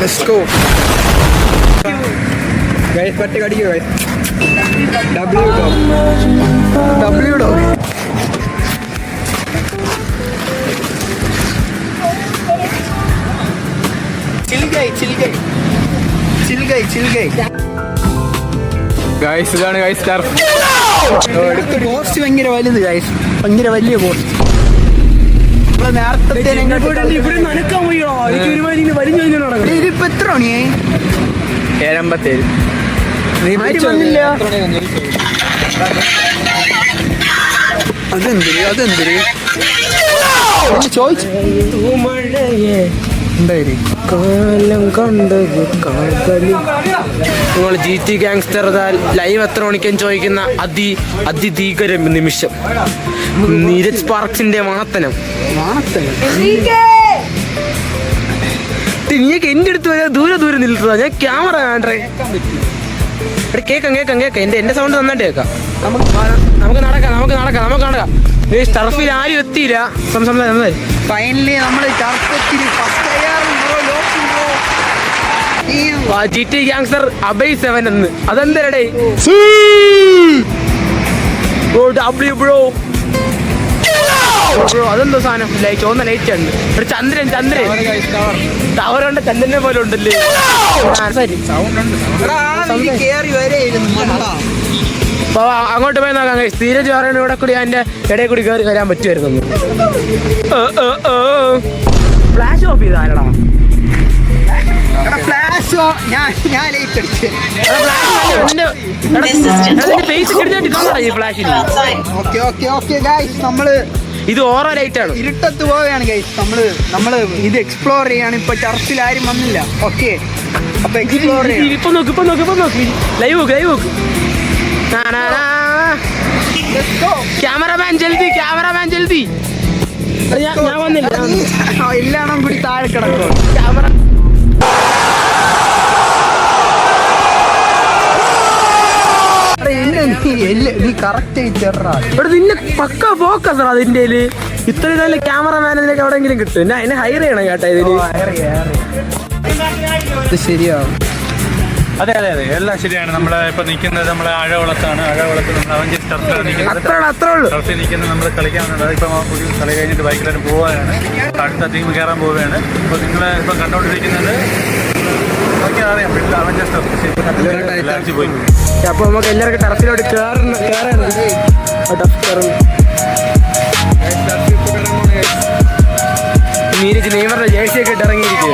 Let's go guys. പട്ടി കടിക്കുക guys. W dog. Guys ഇതാണ് guys turf. അടുത്ത പോസ്റ്റ് ഭയങ്കര വലുത് ഗൈസ്, ഭയങ്കര വലിയ പോസ്റ്റ്. നേരത്തെ ഇതിപ്പോ എത്ര മണിയായി? 7:57. വന്നില്ല. അതെന്തിരി ചോദിച്ചു നിങ്ങൾ GT ഗാങ്സ്റ്റർ ലൈവ് എത്ര മണിക്കെന്ന് ചോദിക്കുന്ന അതിഭീകര നിമിഷം. നീരജ് സ്പാർക്സിന്റെ മണത്തനം. നീയൊക്കെ എന്റെ അടുത്ത് വരെ ദൂരെ നിൽക്കുക. ഞാൻ ക്യാമറ കാണേ. കേക്കാം എന്റെ സൗണ്ട് നന്നായിട്ട് കേൾക്കാം. നമുക്ക് നടക്കാം. ടർഫിൽ ആരും എത്തിയില്ല. ഫൈനലി നമ്മൾ GT ഗാങ്സ്റ്റർ അബൈ 7 എന്ന്. അതെന്തരടേ ബ്രോ? അതെന്തോ സാധനം? ചുവന്ന ലൈറ്റ് ഉണ്ട്. ചന്ദ്രൻ ടവറുണ്ട്. ചന്ദ്രനെ പോലെ ഉണ്ടല്ലേ. അങ്ങോട്ട് പോയി നോക്കാം. ധീരജ് പറയുന്ന ഇവിടെ കൂടി അതിന്റെ ഇടയിൽ കൂടി കയറി വരാൻ പറ്റുമായിരുന്നു. ഫ്ലാഷ് ഓഫ് ചെയ്താരടാ. ഇത് ഓരോ ലൈറ്റ് ആണ്. ഇരുട്ടത്ത് പോവുകയാണ് ഗൈസ്. നമ്മള് ഇത് എക്സ്പ്ലോർ ചെയ്യാണ്. ഇപ്പൊ ടർഫിൽ ആരും വന്നില്ല. ഓക്കെ, അപ്പൊ എക്സ്പ്ലോർ ചെയ്യാം. ഇപ്പൊ നോക്ക് ലൈവ് ക്യാമറമാൻ ജൽദി. ഞാൻ വന്നില്ല. എല്ലാണം കൂടി താഴെ കിടക്കും. ക്യാമറ നീ കറക്റ്റ് നിന്നെ പക്ക ഫോക്കസ് അതിന്റെ ഇത്രയും നല്ല ക്യാമറമാൻ അതിലേക്ക് എവിടെയെങ്കിലും കിട്ടും. എന്നെ ഹയർ ചെയ്യണം കേട്ടോ ഇതിന്. ശരിയാവും. അതെ എല്ലാം ശരിയാണ്. നമ്മള് ഇപ്പൊ നിൽക്കുന്നത് നമ്മളെ ആഴവളത്താണ്. ആഴവളത്ത് നമ്മൾ അവഞ്ചേഴ്സ് ടർഫിലാണ് നിൽക്കുന്നത്. ടർഫിൽ നിൽക്കുന്നത് നമ്മൾ കളിക്കാൻ വന്നത്. ഇപ്പൊ ഒരു കളി കഴിഞ്ഞിട്ട് ബൈക്കിലായിട്ട് പോവുകയാണ്. അടുത്ത ടീം കയറാൻ പോവുകയാണ്. അപ്പൊ നിങ്ങൾ ഇപ്പൊ കണ്ടോണ്ടിരിക്കുന്നത് അറിയാം അവഞ്ചേഴ്സ് ടർഫ്. പോയി അപ്പൊ നമുക്ക് എല്ലാവർക്കും ടർഫിലോട്ട് കയറണം. നീരജ് നെയ്മറിന്റെ ജേഴ്സിയൊക്കെ ഇട്ട് ഇറങ്ങിയിരിക്കുക.